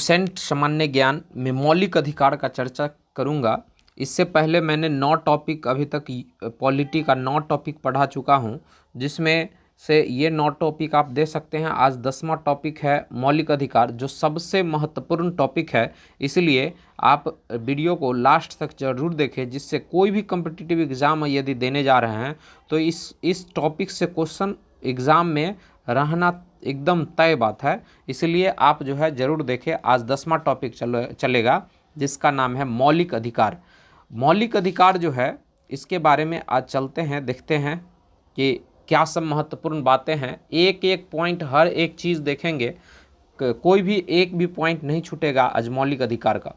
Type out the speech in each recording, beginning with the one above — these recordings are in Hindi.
लुसेंट सामान्य ज्ञान में मौलिक अधिकार का चर्चा करूंगा। इससे पहले मैंने 9 टॉपिक अभी तक पॉलिटी का 9 टॉपिक पढ़ा चुका हूं, जिसमें से ये 9 टॉपिक आप दे सकते हैं। आज 10वां टॉपिक है मौलिक अधिकार, जो सबसे महत्वपूर्ण टॉपिक है। इसलिए आप वीडियो को लास्ट तक जरूर देखें, जिससे कोई भी कॉम्पिटिटिव एग्ज़ाम यदि देने जा रहे हैं तो इस टॉपिक से क्वेश्चन एग्ज़ाम में रहना एकदम तय बात है। इसलिए आप जो है ज़रूर देखें। आज 10वां टॉपिक चलेगा, जिसका नाम है मौलिक अधिकार। मौलिक अधिकार जो है, इसके बारे में आज चलते हैं, देखते हैं कि क्या सब महत्वपूर्ण बातें हैं। एक एक पॉइंट, हर एक चीज़ देखेंगे, कोई भी एक भी पॉइंट नहीं छूटेगा आज मौलिक अधिकार का।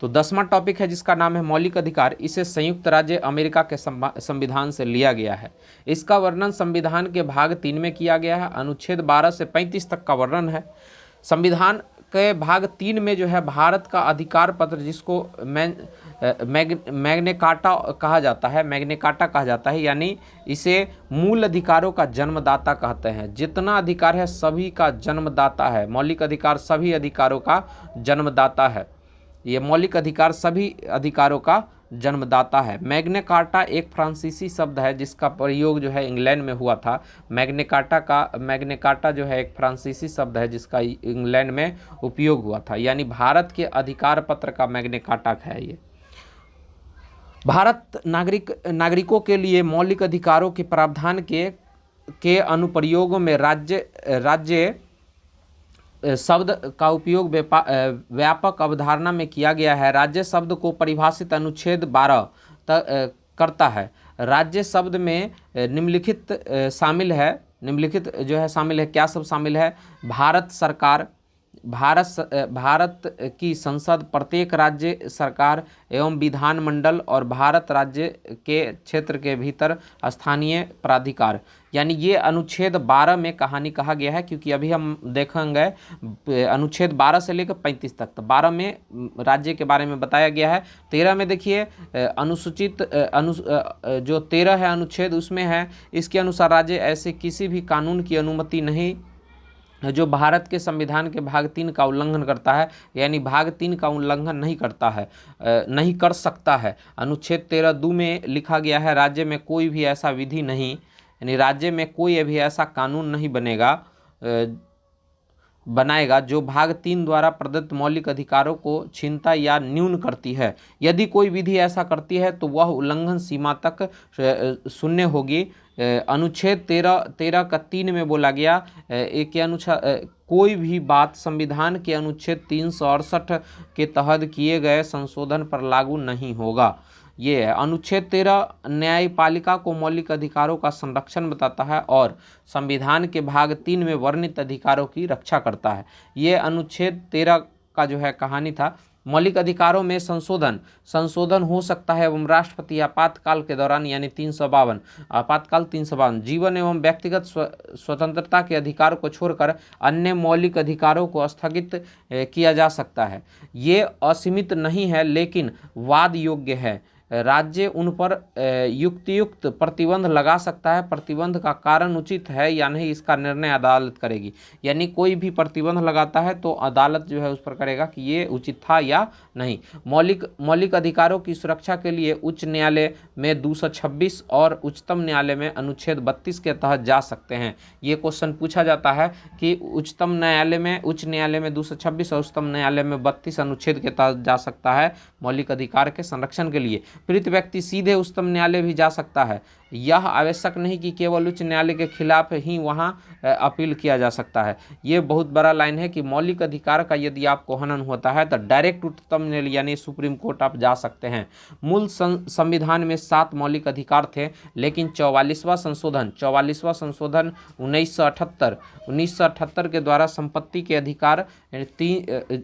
तो 10वां टॉपिक है, जिसका नाम है मौलिक अधिकार। इसे संयुक्त राज्य अमेरिका के संविधान से लिया गया है। इसका वर्णन संविधान के भाग 3 में किया गया है। अनुच्छेद 12 से 35 तक का वर्णन है। संविधान के भाग 3 में जो है भारत का अधिकार पत्र, जिसको मैग्ना कार्टा कहा जाता है, मैग्ना कार्टा कहा जाता है, यानी इसे मूल अधिकारों का जन्मदाता कहते हैं। जितना अधिकार है सभी का जन्मदाता है। मौलिक अधिकार सभी अधिकारों का जन्मदाता है। ये मौलिक अधिकार सभी अधिकारों का जन्मदाता है। मैग्ना कार्टा एक फ्रांसीसी शब्द है, जिसका प्रयोग जो है इंग्लैंड में हुआ था। मैग्ना कार्टा जो है एक फ्रांसीसी शब्द है, जिसका इंग्लैंड में उपयोग हुआ था। यानी भारत के अधिकार पत्र का मैग्ना कार्टा है ये। भारत नागरिकों के लिए मौलिक अधिकारों के प्रावधान के अनुप्रयोगों में राज्य शब्द का उपयोग व्यापक अवधारणा में किया गया है। राज्य शब्द को परिभाषित अनुच्छेद 12 करता है। राज्य शब्द में निम्नलिखित शामिल है। निम्नलिखित जो है शामिल है, क्या सब शामिल है? भारत सरकार, भारत की संसद, प्रत्येक राज्य सरकार एवं विधानमंडल और भारत राज्य के क्षेत्र के भीतर स्थानीय प्राधिकार। यानी ये अनुच्छेद 12 में कहानी कहा गया है, क्योंकि अभी हम देखेंगे अनुच्छेद 12 से लेकर 35 तक। तो 12 में राज्य के बारे में बताया गया है। 13 में देखिए जो 13 है अनुच्छेद, उसमें है इसके अनुसार राज्य ऐसे किसी भी कानून की अनुमति नहीं जो भारत के संविधान के भाग 3 का उल्लंघन करता है, यानी भाग 3 का उल्लंघन नहीं करता है, नहीं कर सकता है। अनुच्छेद 13(2) में लिखा गया है, राज्य में कोई भी ऐसा विधि नहीं, यानी राज्य में कोई भी ऐसा कानून नहीं बनाएगा जो भाग 3 द्वारा प्रदत्त मौलिक अधिकारों को छीनता या न्यून करती है। यदि कोई विधि ऐसा करती है तो वह उल्लंघन सीमा तक शून्य होगी। अनुच्छेद 13 का 3 में बोला गया एक अनुच्छेद कोई भी बात संविधान के अनुच्छेद 368 के तहत किए गए संशोधन पर लागू नहीं होगा। ये है अनुच्छेद 13 न्यायपालिका को मौलिक अधिकारों का संरक्षण बताता है और संविधान के भाग 3 में वर्णित अधिकारों की रक्षा करता है। ये अनुच्छेद 13 का जो है कहानी था। मौलिक अधिकारों में संशोधन हो सकता है एवं राष्ट्रपति आपातकाल के दौरान, यानी 352 आपातकाल 352 जीवन एवं व्यक्तिगत स्वतंत्रता के अधिकार को छोड़कर अन्य मौलिक अधिकारों को स्थगित किया जा सकता है। ये असीमित नहीं है, लेकिन वाद योग्य है। राज्य उन पर युक्त प्रतिबंध लगा सकता है। प्रतिबंध का कारण उचित है या नहीं, इसका निर्णय अदालत करेगी। यानी कोई भी प्रतिबंध लगाता है तो अदालत जो है उस पर करेगा कि ये उचित था या नहीं। मौलिक अधिकारों की सुरक्षा के लिए उच्च न्यायालय में 226 और उच्चतम न्यायालय में अनुच्छेद 32 के तहत जा सकते हैं। ये क्वेश्चन पूछा जाता है कि उच्च न्यायालय में 226 और उच्चतम न्यायालय में 32 अनुच्छेद के तहत जा सकता है मौलिक अधिकार के संरक्षण के लिए। पीड़ित व्यक्ति सीधे उच्चतम न्यायालय भी जा सकता है। यह आवश्यक नहीं कि केवल उच्च न्यायालय के खिलाफ ही वहां अपील किया जा सकता है। ये बहुत बड़ा लाइन है कि मौलिक अधिकार का यदि आपको हनन होता है तो डायरेक्ट उच्चतम न्यायालय यानी सुप्रीम कोर्ट आप जा सकते हैं। मूल संविधान में 7 मौलिक अधिकार थे, लेकिन 44वां संशोधन 1978 के द्वारा संपत्ति के अधिकार,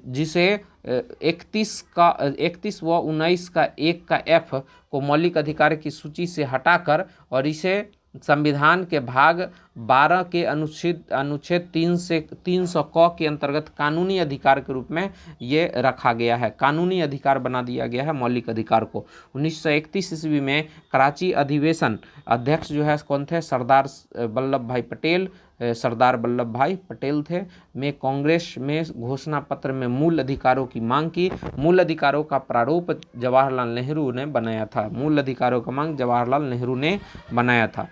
जिसे 31 व 19 का 1 का F को मौलिक अधिकार की सूची से हटाकर और इसे संविधान के भाग 12 के अनुच्छेद 3 से 300 क के अंतर्गत कानूनी अधिकार के रूप में ये रखा गया है। कानूनी अधिकार बना दिया गया है मौलिक अधिकार को। 1931 ईस्वी में कराची अधिवेशन अध्यक्ष जो है कौन थे? सरदार वल्लभ भाई पटेल सरदार वल्लभ भाई पटेल थे। में कांग्रेस में घोषणा पत्र में मूल अधिकारों की मांग की। मूल अधिकारों का प्रारूप जवाहरलाल नेहरू ने बनाया था। मूल अधिकारों का मांग जवाहरलाल नेहरू ने बनाया था।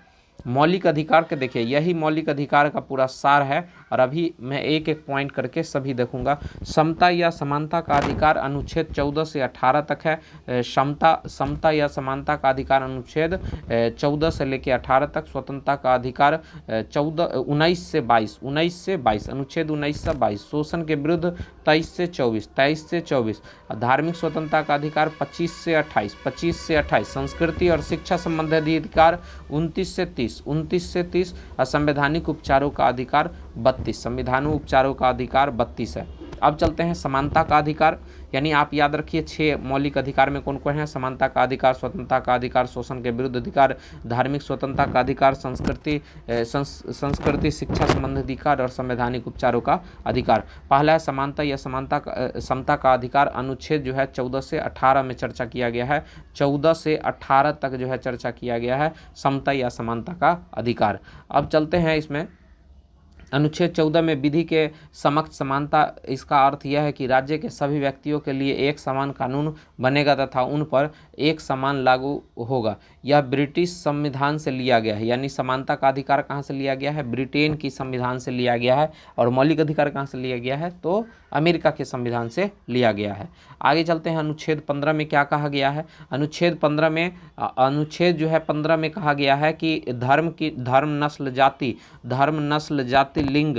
मौलिक अधिकार के देखिए, यही मौलिक अधिकार का पूरा सार है और अभी मैं एक एक पॉइंट करके सभी देखूंगा। समता या समानता का अधिकार अनुच्छेद 14 से 18 तक है। समता या समानता का अधिकार अनुच्छेद 14 से लेकर 18 तक। स्वतंत्रता का अधिकार 19 से 22 अनुच्छेद 19 से 22। शोषण के विरुद्ध 23 से 24। धार्मिक स्वतंत्रता का अधिकार 25 से 28। संस्कृति और शिक्षा संबंधी अधिकार 29 से 30। असंवैधानिक उपचारों का अधिकार 32। संविधानिक उपचारों का अधिकार 32 है। अब चलते हैं समानता का अधिकार, यानी आप याद रखिए 6 मौलिक अधिकार में कौन कौन है। समानता का अधिकार, स्वतंत्रता का अधिकार, शोषण के विरुद्ध अधिकार, धार्मिक स्वतंत्रता का अधिकार, संस्कृति शिक्षा संबंधी अधिकार और संवैधानिक उपचारों का अधिकार। पहला है समानता या समता का अधिकार। अनुच्छेद जो है 14 से 18 में चर्चा किया गया है। 14 से 18 तक जो है चर्चा किया गया है समता या समानता का अधिकार। अब चलते हैं इसमें अनुच्छेद 14 में विधि के समक्ष समानता। इसका अर्थ यह है कि राज्य के सभी व्यक्तियों के लिए एक समान कानून बनेगा तथा उन पर एक समान लागू होगा। यह ब्रिटिश संविधान से लिया गया है, यानी समानता का अधिकार कहाँ से लिया गया है, ब्रिटेन की संविधान से लिया गया है। और मौलिक अधिकार कहाँ से लिया गया है, तो अमेरिका के संविधान से लिया गया है। आगे चलते हैं अनुच्छेद 15 में क्या कहा गया है। अनुच्छेद 15 में कहा गया है कि धर्म नस्ल जाति लिंग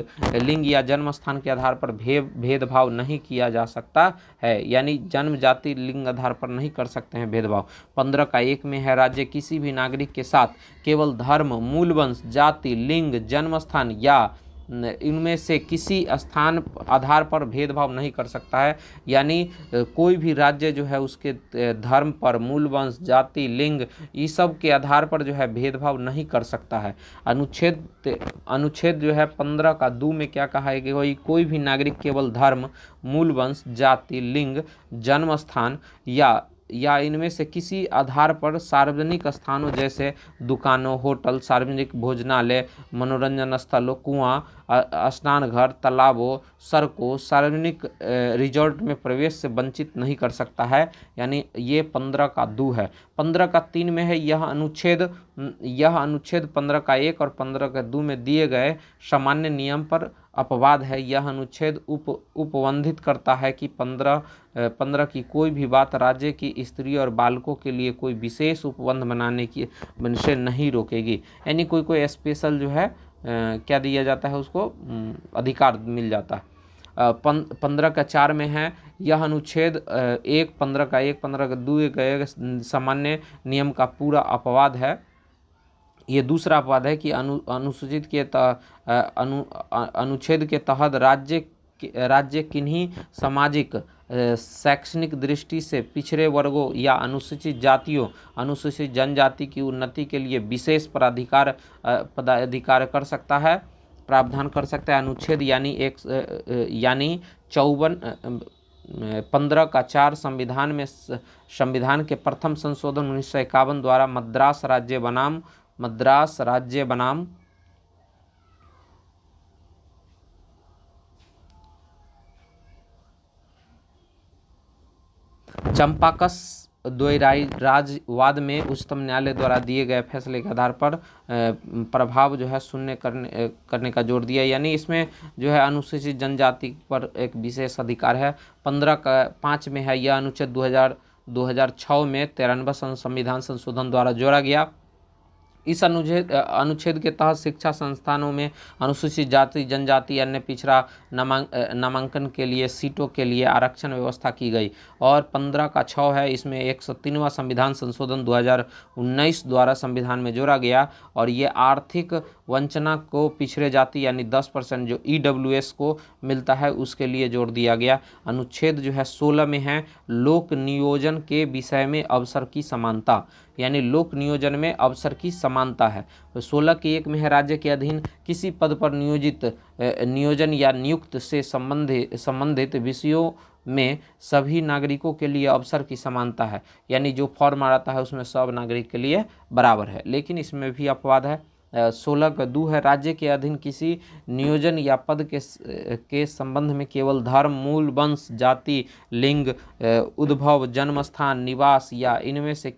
या जन्म स्थान के आधार पर भेदभाव नहीं किया जा सकता है, यानी जन्म जाति लिंग आधार पर नहीं कर सकते हैं भेदभाव। 15 का 1 में है राज्य किसी भी नागरिक के साथ केवल धर्म, मूल वंश, जाति, लिंग, जन्म स्थान या इनमें से किसी स्थान आधार पर भेदभाव नहीं कर सकता है, यानी कोई भी राज्य जो है उसके धर्म पर, मूल वंश, जाति, लिंग ये सब के आधार पर जो है भेदभाव नहीं कर सकता है। अनुच्छेद जो है 15 का 2 में क्या कहा है कि कोई भी नागरिक केवल धर्म, मूल वंश, जाति, लिंग, जन्म स्थान या इनमें से किसी आधार पर सार्वजनिक स्थानों जैसे दुकानों, होटल, सार्वजनिक भोजनालय, मनोरंजन स्थलों, कुआं, स्नान घर, तालाबों, सड़कों, सार्वजनिक रिजॉर्ट में प्रवेश से वंचित नहीं कर सकता है, यानी ये 15 का 2 है। 15 का 3 में है यह अनुच्छेद 15 का 1 और 15 का 2 में दिए गए सामान्य नियम पर अपवाद है। यह अनुच्छेद उपबंधित करता है कि 15 की कोई भी बात राज्य की स्त्री और बालकों के लिए कोई विशेष उपबंध बनाने की से नहीं रोकेगी, यानी कोई स्पेशल जो है क्या दिया जाता है उसको अधिकार मिल जाता है। 15 का 4 में है यह अनुच्छेद 15 का 1, 15 का 2 गए सामान्य नियम का पूरा अपवाद है। ये दूसरा अपवाद है कि अनुसूचित के अनुच्छेद के तहत राज्य किन्हीं सामाजिक शैक्षणिक दृष्टि से पिछड़े वर्गों या अनुसूचित जातियों, अनुसूचित जनजाति की उन्नति के लिए विशेष पदाधिकार कर सकता है, प्रावधान कर सकता है। अनुच्छेद यानी 15 का 4 संविधान के प्रथम संशोधन 1951 द्वारा मद्रास राज्य बनाम चंपाकस द्वैराज्यवाद में उच्चतम न्यायालय द्वारा दिए गए फैसले के आधार पर प्रभाव जो है शून्य करने का जोर दिया, यानी इसमें जो है अनुसूचित जनजाति पर एक विशेष अधिकार है। 15 का 5 में है यह अनुच्छेद 2006 में 93 संविधान संशोधन द्वारा जोड़ा गया। इस अनुच्छेद के तहत शिक्षा संस्थानों में अनुसूचित जाति, जनजाति, अन्य पिछड़ा नामांकन के लिए सीटों के लिए आरक्षण व्यवस्था की गई। और 15 का 6 है, इसमें 103वां संविधान संशोधन 2019 द्वारा संविधान में जोड़ा गया और ये आर्थिक वंचना को पिछड़े जाति यानी 10% जो EWS को मिलता है उसके लिए जोड़ दिया गया। अनुच्छेद जो है 16 में है लोक नियोजन के विषय में अवसर की समानता, यानी लोक नियोजन में अवसर की समानता है। 16 के 1 में है राज्य के अधीन किसी पद पर नियोजन या नियुक्त से संबंधित विषयों में सभी नागरिकों के लिए अवसर की समानता है, यानी जो फॉर्म आता है उसमें सब नागरिक के लिए बराबर है। लेकिन इसमें भी अपवाद है, 16 का 2 है, राज्य के अधीन किसी नियोजन या पद के संबंध में केवल धर्म, मूल, वंश, जाति, लिंग, उद्भव, जन्म स्थान, निवास या इनमें से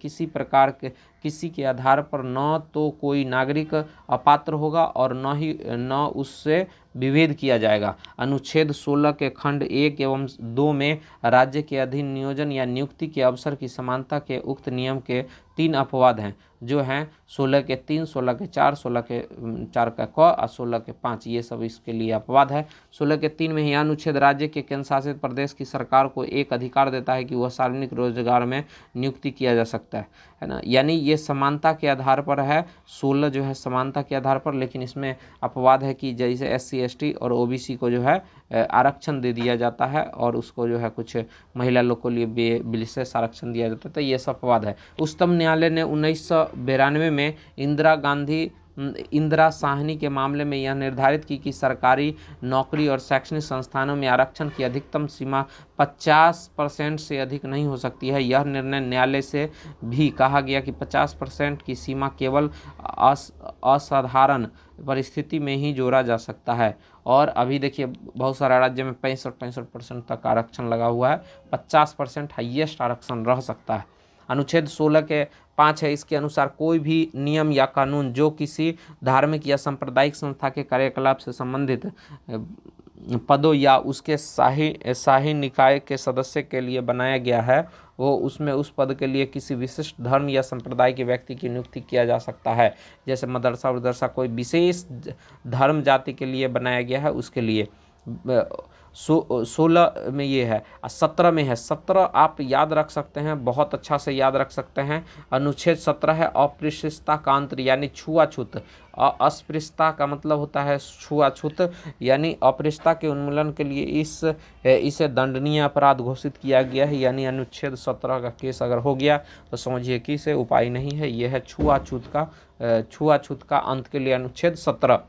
किसी के आधार पर न तो कोई नागरिक अपात्र होगा और न उससे विभेद किया जाएगा। अनुच्छेद 16 के खंड 1 एवं 2 में राज्य के अधीन नियोजन या नियुक्ति के अवसर की समानता के उक्त नियम के 3 अपवाद हैं, जो हैं 16 के 3, 16 के 4, 16 के 4 का क और 16 के 5, ये सब इसके लिए अपवाद है। 16 के 3 में यह अनुच्छेद राज्य के केंद्र शासित प्रदेश की सरकार को एक अधिकार देता है कि वह सार्वजनिक रोजगार में नियुक्ति किया जा सकता है ना। यानी ये समानता के आधार पर है, 16 जो है समानता के आधार पर, लेकिन इसमें अपवाद है कि जैसे SC ST और OBC को जो है आरक्षण दे दिया जाता है और उसको जो है कुछ महिला लोग को लिए विशेष आरक्षण दिया जाता है, तो ये सब अपवाद है। उच्चतम न्यायालय ने 1992 में इंदिरा साहनी के मामले में यह निर्धारित की कि सरकारी नौकरी और शैक्षणिक संस्थानों में आरक्षण की अधिकतम सीमा 50% से अधिक नहीं हो सकती है। यह निर्णय न्यायालय से भी कहा गया कि 50% की सीमा केवल असाधारण परिस्थिति में ही जोड़ा जा सकता है। और अभी देखिए बहुत सारे राज्य में 65% तक आरक्षण लगा हुआ है, 50% हाईएस्ट आरक्षण रह सकता है। अनुच्छेद 16 के 5 है, इसके अनुसार कोई भी नियम या कानून जो किसी धार्मिक या सांप्रदायिक संस्था के कार्यकलाप से संबंधित पदों या उसके शाही निकाय के सदस्य के लिए बनाया गया है, वो उसमें उस पद के लिए किसी विशिष्ट धर्म या संप्रदाय के व्यक्ति की नियुक्ति किया जा सकता है। जैसे मदरसा उदरसा कोई विशेष धर्म जाति के लिए बनाया गया है, उसके लिए 16 में ये है। 17 में है, 17 आप याद रख सकते हैं, बहुत अच्छा से याद रख सकते हैं। अनुच्छेद 17 है अस्पृश्यता का अंत यानी छुआछूत। अस्पृश्यता का मतलब होता है छुआछूत, यानी अस्पृश्यता के उन्मूलन के लिए इसे दंडनीय अपराध घोषित किया गया है। यानी अनुच्छेद 17 का केस अगर हो गया तो समझिए कि इसे उपाय नहीं है, यह है छुआछूत का अंत के लिए अनुच्छेद 17।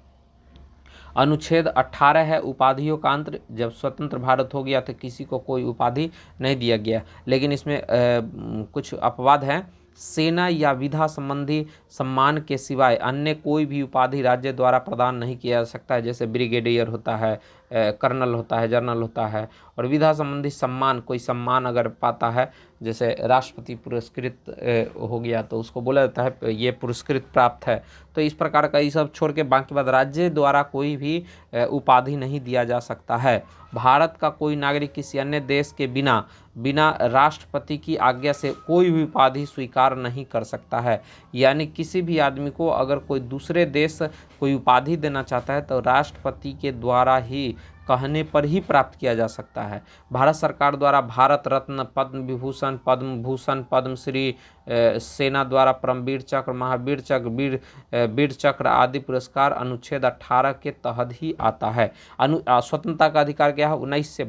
अनुच्छेद 18 है उपाधियों का अंत। जब स्वतंत्र भारत हो गया तो किसी को कोई उपाधि नहीं दिया गया, लेकिन इसमें कुछ अपवाद हैं। सेना या विधा संबंधी सम्मान के सिवाय अन्य कोई भी उपाधि राज्य द्वारा प्रदान नहीं किया जा सकता है। जैसे ब्रिगेडियर होता है, कर्नल होता है, जनरल होता है। और विधा संबंधी सम्मान, कोई सम्मान अगर पाता है, जैसे राष्ट्रपति पुरस्कृत हो गया तो उसको बोला जाता है ये पुरस्कृत प्राप्त है। तो इस प्रकार का ये सब छोड़ के बाकी बात राज्य द्वारा कोई भी उपाधि नहीं दिया जा सकता है। भारत का कोई नागरिक किसी अन्य देश के बिना राष्ट्रपति की आज्ञा से कोई भी उपाधि स्वीकार नहीं कर सकता है। यानी किसी भी आदमी को अगर कोई दूसरे देश कोई उपाधि देना चाहता है तो राष्ट्रपति के द्वारा ही कहने पर ही प्राप्त किया जा सकता है। भारत सरकार द्वारा भारत रत्न, पद्म विभूषण, पद्म भूषण, पद्मश्री, सेना द्वारा परमवीर चक्र, महावीर चक्र, वीर चक्र आदि पुरस्कार अनुच्छेद 18 के तहत ही आता है। स्वतंत्रता का अधिकार क्या है? 19 से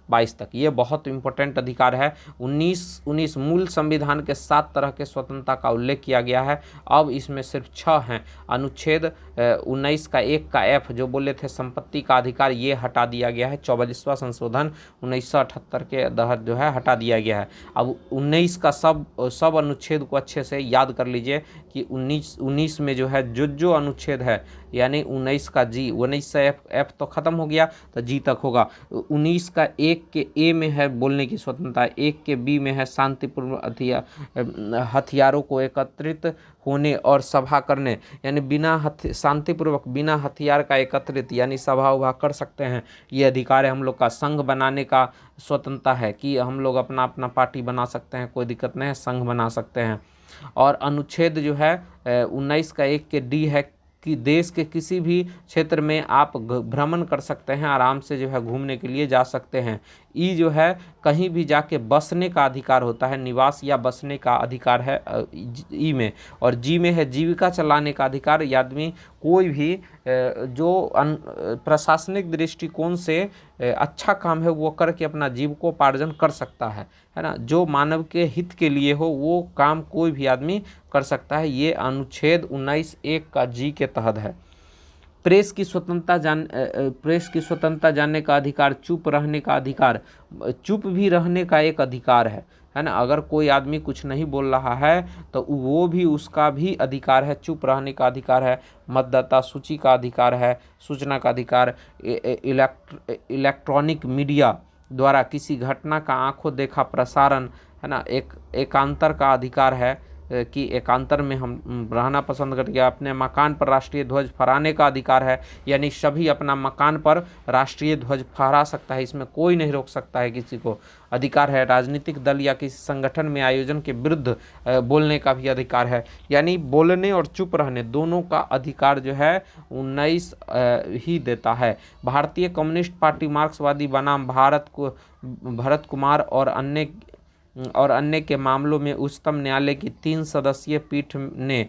22 तक ये बहुत इंपॉर्टेंट अधिकार है। 19 मूल संविधान के 7 तरह के स्वतंत्रता का उल्लेख किया गया है, अब इसमें सिर्फ 6 हैं। अनुच्छेद 19 का 1 का F जो बोले थे संपत्ति का अधिकार, ये हटा दिया गया है। 44वां संशोधन 1978 के तहत जो है हटा दिया गया है। अब 19 का सब अनुच्छेद को अच्छे से याद कर लीजिए कि 19 में जो है जो अनुच्छेद है, यानी 19 का G, 19 से F तो खत्म हो गया तो G तक होगा। 19 का 1 के A में है बोलने की स्वतंत्रता, 1 के B में है शांतिपूर्ण हथियारों को एकत्रित होने और सभा करने, यानी शांतिपूर्वक बिना हथियार का एकत्रित यानी सभा उभा कर सकते हैं, ये अधिकार है। हम लोग का संघ बनाने का स्वतंत्रता है कि हम लोग अपना पार्टी बना सकते हैं, कोई दिक्कत नहीं है, संघ बना सकते हैं। और अनुच्छेद जो है 19 का 1 के D है कि देश के किसी भी क्षेत्र में आप भ्रमण कर सकते हैं, आराम से जो है घूमने के लिए जा सकते हैं। ई जो है कहीं भी जाके बसने का अधिकार होता है, निवास या बसने का अधिकार है ई में। और जी में है जीविका चलाने का अधिकार, आदमी कोई भी जो प्रशासनिक दृष्टिकोण से अच्छा काम है वो करके अपना जीविकोपार्जन कर सकता है ना। जो मानव के हित के लिए हो वो काम कोई भी आदमी कर सकता है। ये अनुच्छेद 19(1) का G के तहत है। प्रेस की स्वतंत्रता जानने का अधिकार, चुप रहने का अधिकार, चुप भी रहने का एक अधिकार है है ना। अगर कोई आदमी कुछ नहीं बोल रहा है तो वो भी, उसका भी अधिकार है, चुप रहने का अधिकार है, मतदाता सूची का अधिकार है, सूचना का अधिकार, इलेक्ट्रॉनिक मीडिया द्वारा किसी घटना का आंखों देखा प्रसारण, है ना, एकांतर का अधिकार है कि एकांतर में हम रहना पसंद करते हैं। अपने मकान पर राष्ट्रीय ध्वज फहराने का अधिकार है, यानी सभी अपना मकान पर राष्ट्रीय ध्वज फहरा सकता है, इसमें कोई नहीं रोक सकता है किसी को। अधिकार है राजनीतिक दल या किसी संगठन में आयोजन के विरुद्ध बोलने का भी अधिकार है, यानी बोलने और चुप रहने दोनों का अधिकार जो है 19 ही देता है। भारतीय कम्युनिस्ट पार्टी मार्क्सवादी बनाम भरत कुमार और अन्य के मामलों में उच्चतम न्यायालय की 3 सदस्यीय पीठ ने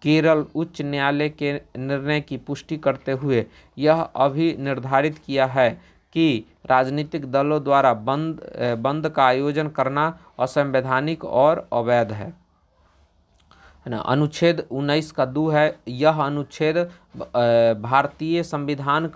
केरल उच्च न्यायालय के निर्णय की पुष्टि करते हुए यह अभी निर्धारित किया है कि राजनीतिक दलों द्वारा बंद का आयोजन करना असंवैधानिक और अवैध है ना। अनुच्छेद 19 का 2 है, यह अनुच्छेद भारतीय संविधान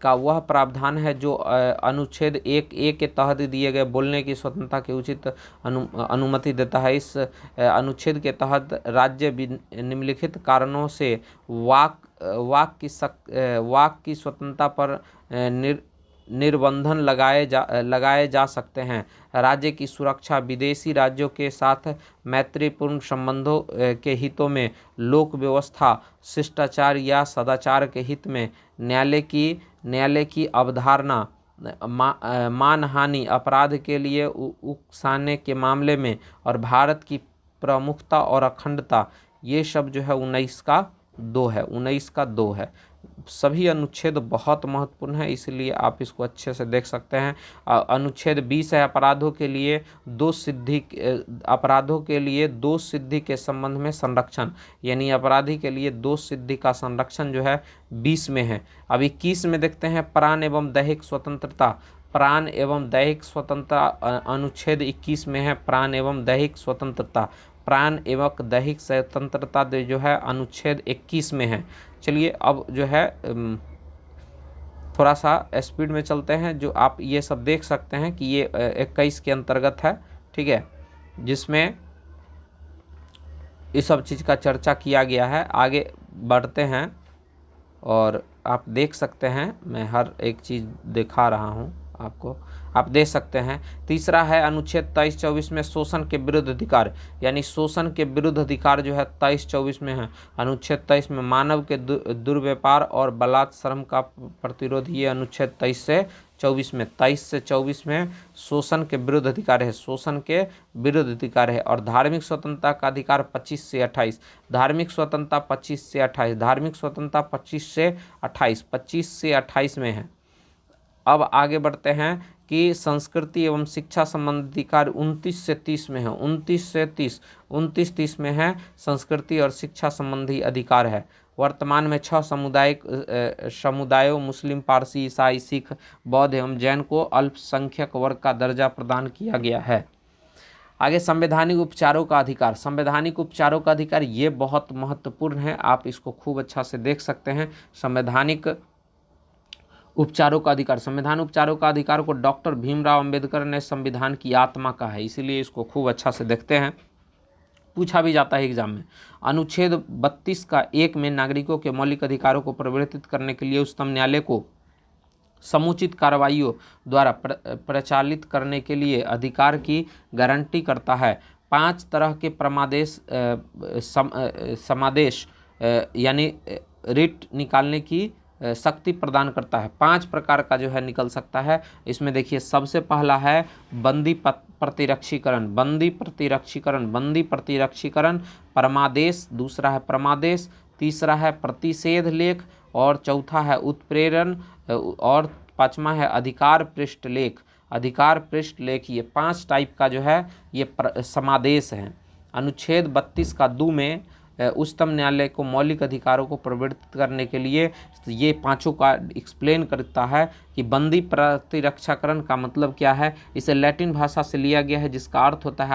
का वह प्रावधान है जो अनुच्छेद 1A के तहत दिए गए बोलने की स्वतंत्रता की उचित अनुमति देता है। इस अनुच्छेद के तहत राज्य निम्नलिखित कारणों से वाक की स्वतंत्रता पर निर्बंधन लगाए जा सकते हैं। राज्य की सुरक्षा, विदेशी राज्यों के साथ मैत्रीपूर्ण संबंधों के हितों में, लोक व्यवस्था, शिष्टाचार या सदाचार के हित में, न्यायालय की अवधारणा, मानहानि, अपराध के लिए उकसाने के मामले में, और भारत की प्रमुखता और अखंडता, ये सब जो है 19 का 2 है, 19 का 2 है। सभी अनुच्छेद बहुत महत्वपूर्ण है, इसलिए आप इसको अच्छे से देख सकते हैं। अनुच्छेद 20 है, अपराधों के लिए दोष सिद्धि के संबंध में संरक्षण, यानी अपराधी के लिए दोष सिद्धि का संरक्षण जो है 20 में है। अब 21 में देखते हैं, प्राण एवं दैहिक स्वतंत्रता। प्राण एवं दैहिक स्वतंत्रता अनुच्छेद 21 में है, प्राण एवं दैहिक स्वतंत्रता। प्राण एवं दैहिक स्वतंत्रता जो है अनुच्छेद 21 में है। चलिए अब जो है थोड़ा सा स्पीड में चलते हैं, जो आप ये सब देख सकते हैं कि ये 21 के अंतर्गत है, ठीक है, जिसमें इस सब चीज़ का चर्चा किया गया है। आगे बढ़ते हैं और आप देख सकते हैं, मैं हर एक चीज़ दिखा रहा हूँ आपको, आप देख सकते हैं। तीसरा है अनुच्छेद 23-24 में शोषण के विरुद्ध अधिकार, यानी शोषण के विरुद्ध अधिकार जो है 23-24 में है। अनुच्छेद 23 में मानव के दुर्व्यापार और बलात् श्रम का प्रतिरोध, ये अनुच्छेद 23 से 24 में शोषण के विरुद्ध अधिकार है, शोषण के विरुद्ध अधिकार है। और धार्मिक स्वतंत्रता का अधिकार 25 से 28, धार्मिक स्वतंत्रता 25 से 28, धार्मिक स्वतंत्रता 25 से 28 में है। अब आगे बढ़ते हैं कि संस्कृति एवं शिक्षा संबंधी अधिकार 29 से 30 में है, 29-30 में है संस्कृति और शिक्षा संबंधी अधिकार है। वर्तमान में 6 समुदायों मुस्लिम, पारसी, ईसाई, सिख, बौद्ध एवं जैन को अल्पसंख्यक वर्ग का दर्जा प्रदान किया गया है। आगे संवैधानिक उपचारों का अधिकार, संवैधानिक उपचारों का अधिकार ये बहुत महत्वपूर्ण है, आप इसको खूब अच्छा से देख सकते हैं। संवैधानिक उपचारों का अधिकार, संविधान उपचारों का अधिकार को डॉक्टर भीमराव अंबेडकर ने संविधान की आत्मा कहा है, इसीलिए इसको खूब अच्छा से देखते हैं, पूछा भी जाता है एग्जाम में। अनुच्छेद 32 का 1 में नागरिकों के मौलिक अधिकारों को परिवर्तित करने के लिए उच्चतम न्यायालय को समुचित कार्रवाइयों द्वारा प्रचालित करने के लिए अधिकार की गारंटी करता है। 5 तरह के समादेश यानी रिट निकालने की शक्ति प्रदान करता है। 5 प्रकार का जो है निकल सकता है। इसमें देखिए सबसे पहला है बंदी प्रतिरक्षीकरण, परमादेश, दूसरा है प्रमादेश, तीसरा है प्रतिषेध लेख, और चौथा है उत्प्रेरण, और 5वां है अधिकार पृष्ठ लेख। ये 5 टाइप का जो है ये समादेश है। अनुच्छेद 32 का 2 में उच्चतम न्यायालय को मौलिक अधिकारों को परिवर्तित करने के लिए ये 5 का एक्सप्लेन करता है कि बंदी प्रतिरक्षाकरण का मतलब क्या है। इसे लैटिन भाषा से लिया गया है, जिसका अर्थ होता है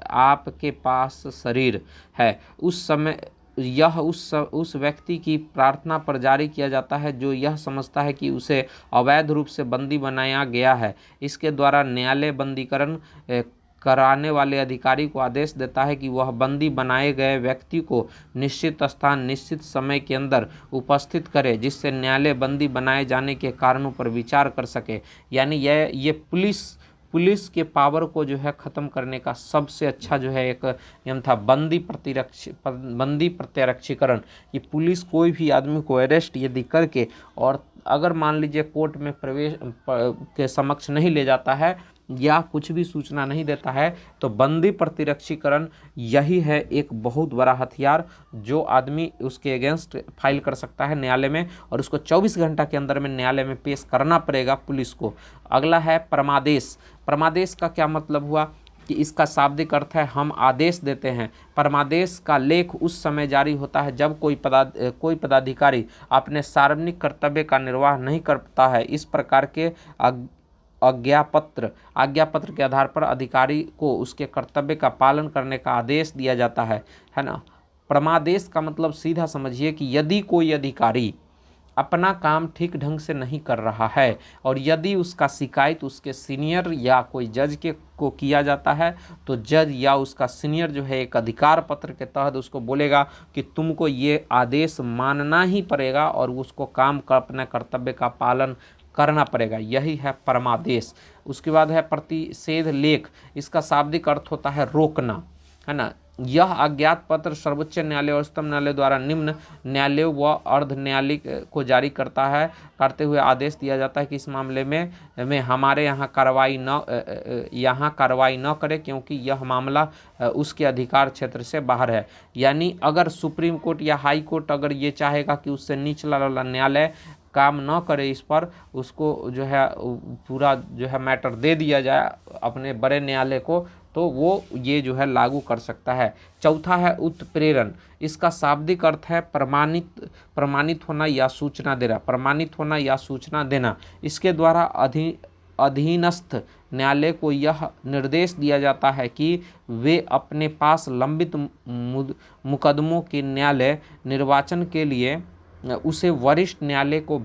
आपके पास शरीर है। उस समय यह उस व्यक्ति की प्रार्थना पर जारी किया जाता है जो यह समझता है कि उसे अवैध रूप से बंदी बनाया गया है। इसके द्वारा न्यायालय बंदीकरण कराने वाले अधिकारी को आदेश देता है कि वह बंदी बनाए गए व्यक्ति को निश्चित स्थान निश्चित समय के अंदर उपस्थित करे, जिससे न्यायालय बंदी बनाए जाने के कारणों पर विचार कर सके। यानी ये पुलिस के पावर को जो है ख़त्म करने का सबसे अच्छा जो है एक नियम था बंदी प्रत्यारक्षीकरण। कि पुलिस कोई भी आदमी को अरेस्ट यदि करके और अगर मान लीजिए कोर्ट में प्रवेश के समक्ष नहीं ले जाता है या कुछ भी सूचना नहीं देता है, तो बंदी प्रतिरक्षीकरण यही है एक बहुत बड़ा हथियार जो आदमी उसके अगेंस्ट फाइल कर सकता है न्यायालय में, और उसको 24 घंटा के अंदर में न्यायालय में पेश करना पड़ेगा पुलिस को। अगला है परमादेश। परमादेश का क्या मतलब हुआ कि इसका शाब्दिक अर्थ है हम आदेश देते हैं। परमादेश का लेख उस समय जारी होता है जब कोई पदाधिकारी अपने सार्वजनिक कर्तव्य का निर्वाह नहीं कर पाता है। इस प्रकार के आज्ञापत्र के आधार पर अधिकारी को उसके कर्तव्य का पालन करने का आदेश दिया जाता है ना। परमादेश का मतलब सीधा समझिए कि यदि कोई अधिकारी अपना काम ठीक ढंग से नहीं कर रहा है और यदि उसका शिकायत उसके सीनियर या कोई जज को किया जाता है, तो जज या उसका सीनियर जो है एक अधिकार पत्र के तहत उसको बोलेगा कि तुमको ये आदेश मानना ही पड़ेगा और उसको काम का अपने कर्तव्य का पालन करना पड़ेगा। यही है परमादेश। उसके बाद है प्रतिषेध लेख। इसका शाब्दिक अर्थ होता है रोकना, है ना। यह अज्ञात पत्र सर्वोच्च न्यायालय और उच्चतम न्यायालय द्वारा निम्न न्यायालयों व अर्ध न्यायालय को जारी करते हुए आदेश दिया जाता है कि इस मामले में हमारे यहाँ कार्रवाई न करे, क्योंकि यह मामला उसके अधिकार क्षेत्र से बाहर है। यानी अगर सुप्रीम कोर्ट या हाई कोर्ट अगर ये चाहेगा कि उससे निचला वाला न्यायालय काम न करे, इस पर उसको जो है पूरा जो है मैटर दे दिया जाए अपने बड़े न्यायालय को, तो वो ये जो है लागू कर सकता है। चौथा है उत्प्रेरण। इसका शाब्दिक अर्थ है प्रमाणित होना या सूचना देना। प्रमाणित होना या सूचना देना। इसके द्वारा अधीनस्थ न्यायालय को यह निर्देश दिया जाता है कि वे अपने पास लंबित मुकदमों के न्यायालय निर्वाचन के लिए उसे वरिष्ठ न्यायालय को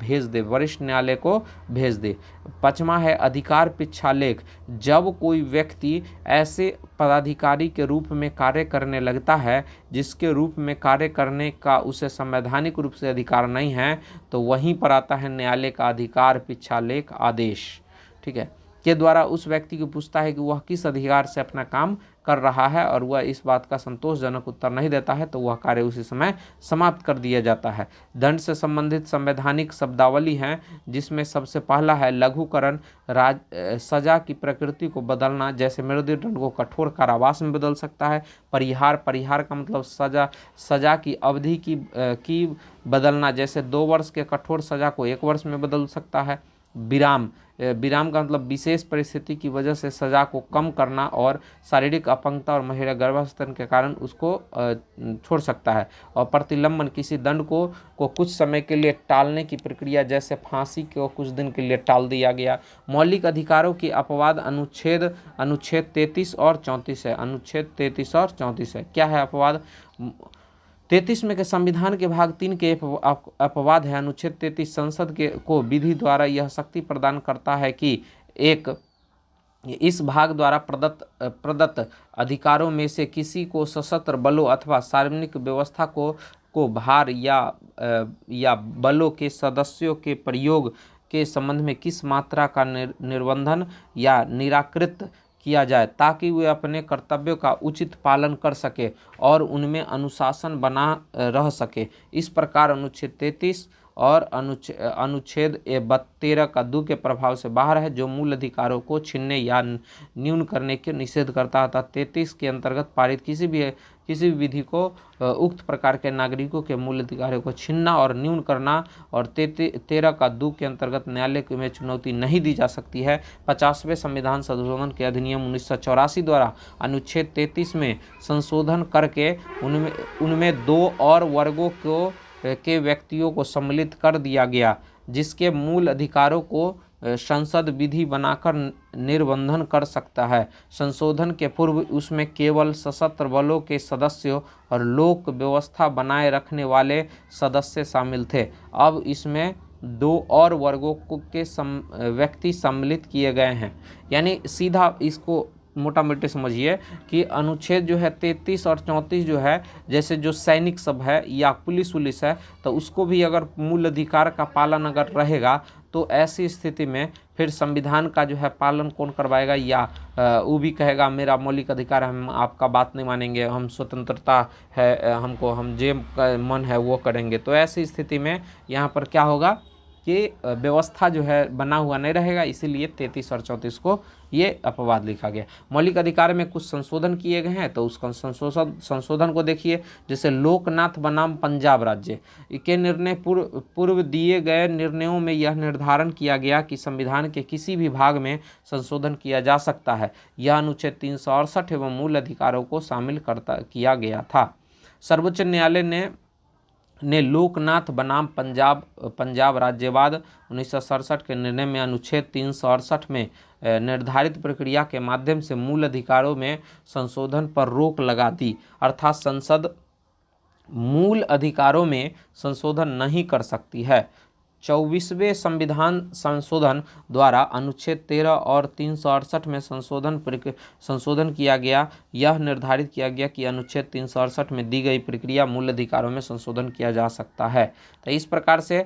भेज दे। पांचवा है अधिकार पिछालेख। जब कोई व्यक्ति ऐसे पदाधिकारी के रूप में कार्य करने लगता है जिसके रूप में कार्य करने का उसे संवैधानिक रूप से अधिकार नहीं है, तो वहीं पर आता है न्यायालय का अधिकार पिछालेख आदेश, ठीक है, के द्वारा उस व्यक्ति को पूछता है कि वह किस अधिकार से अपना काम कर रहा है, और वह इस बात का संतोषजनक उत्तर नहीं देता है तो वह कार्य उसी समय समाप्त कर दिया जाता है। दंड से संबंधित संवैधानिक शब्दावली है, जिसमें सबसे पहला है लघुकरण। सजा की प्रकृति को बदलना, जैसे मृत्युदंड को कठोर कारावास में बदल सकता है। परिहार का मतलब सजा की अवधि की बदलना, जैसे 2 वर्ष के कठोर सजा को 1 वर्ष में बदल सकता है। विराम का मतलब विशेष परिस्थिति की वजह से सजा को कम करना और शारीरिक अपंगता और महिला गर्भावस्था के कारण उसको छोड़ सकता है। और प्रतिलंबन किसी दंड को कुछ समय के लिए टालने की प्रक्रिया, जैसे फांसी को कुछ दिन के लिए टाल दिया गया। मौलिक अधिकारों की अपवाद अनुच्छेद 33 और 34 है। अनुच्छेद 33 और 34 है। क्या है अपवाद? 33 में के संविधान के भाग 3 के अपवाद है। अनुच्छेद 33 संसद को विधि द्वारा यह शक्ति प्रदान करता है कि इस भाग द्वारा प्रदत्त अधिकारों में से किसी को सशस्त्र बलों अथवा सार्वजनिक व्यवस्था को भार या बलों के सदस्यों के प्रयोग के संबंध में किस मात्रा का निर्बंधन या निराकृत किया जाए, ताकि वे अपने कर्तव्यों का उचित पालन कर सके और उनमें अनुशासन बना रह सके। इस प्रकार अनुच्छेद 33 और अनुच्छेद 13 का 2 के प्रभाव से बाहर है, जो मूल अधिकारों को छीनने या न्यून करने के निषेध करता था। 33 के अंतर्गत पारित किसी भी विधि को उक्त प्रकार के नागरिकों के मूल अधिकारों को छीनना और न्यून करना, और 13 का 2 के अंतर्गत न्यायालय में चुनौती नहीं दी जा सकती है। 50वें संविधान संशोधन के अधिनियम 1984 द्वारा अनुच्छेद 33 में संशोधन करके उनमें 2 और वर्गों के व्यक्तियों को सम्मिलित कर दिया गया, जिसके मूल अधिकारों को संसद विधि बनाकर निर्बंधन कर सकता है। संशोधन के पूर्व उसमें केवल सशस्त्र बलों के सदस्यों और लोक व्यवस्था बनाए रखने वाले सदस्य शामिल थे। अब इसमें 2 और वर्गों के व्यक्ति सम्मिलित किए गए हैं। यानी सीधा इसको मोटा मोटी समझिए कि अनुच्छेद जो है 33 और 34 जो है, जैसे जो सैनिक सब है या पुलिस वुलिस है, तो उसको भी अगर मूल अधिकार का पालन अगर रहेगा तो ऐसी स्थिति में फिर संविधान का जो है पालन कौन करवाएगा, या वो भी कहेगा मेरा मौलिक अधिकार है, हम आपका बात नहीं मानेंगे, हम स्वतंत्रता है हमको, हम जो मन है वो करेंगे। तो ऐसी स्थिति में यहाँ पर क्या होगा कि व्यवस्था जो है बना हुआ नहीं रहेगा, इसीलिए 33 और 34 को ये अपवाद लिखा गया। मौलिक अधिकार में कुछ संशोधन किए गए हैं, तो उसका संशोधन को देखिए। जैसे लोकनाथ बनाम पंजाब राज्य के निर्णय पूर्व दिए गए निर्णयों में यह निर्धारण किया गया कि संविधान के किसी भी भाग में संशोधन किया जा सकता है। यह अनुच्छेद 368 एवं मूल अधिकारों को शामिल किया गया था। सर्वोच्च न्यायालय ने लोकनाथ बनाम पंजाब राज्यवाद 1967 के निर्णय में अनुच्छेद 368 में निर्धारित प्रक्रिया के माध्यम से मूल अधिकारों में संशोधन पर रोक लगा दी, अर्थात संसद मूल अधिकारों में संशोधन नहीं कर सकती है। 24वें संविधान संशोधन द्वारा अनुच्छेद 13 और 368 में संशोधन किया गया। यह निर्धारित किया गया कि अनुच्छेद 368 में दी गई प्रक्रिया मूल अधिकारों में संशोधन किया जा सकता है। तो इस प्रकार से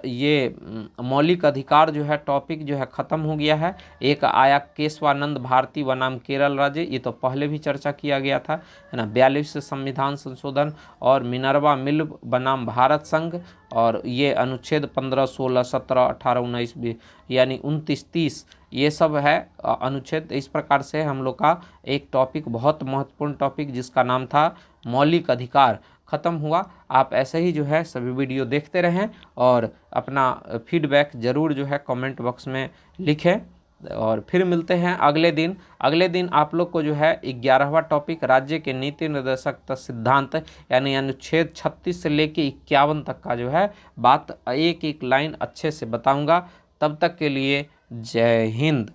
ये मौलिक अधिकार जो है टॉपिक जो है ख़त्म हो गया है। एक आया केशवानंद भारती बनाम केरल राज्य, ये तो पहले भी चर्चा किया गया था, है ना। 42वें संविधान संशोधन और मिनर्वा मिल बनाम भारत संघ, और ये अनुच्छेद 15, 16, 17, 18, 19, 20 यानी 29, 30 ये सब है अनुच्छेद। इस प्रकार से हम लोग का एक टॉपिक, बहुत महत्वपूर्ण टॉपिक जिसका नाम था मौलिक अधिकार, ख़त्म हुआ। आप ऐसे ही जो है सभी वीडियो देखते रहें और अपना फीडबैक ज़रूर जो है कमेंट बॉक्स में लिखें। और फिर मिलते हैं अगले दिन आप लोग को जो है 11वां टॉपिक राज्य के नीति निर्देशक सिद्धांत यानी अनुच्छेद 36 से लेके 51 तक का जो है बात एक एक लाइन अच्छे से बताऊंगा। तब तक के लिए जय हिंद।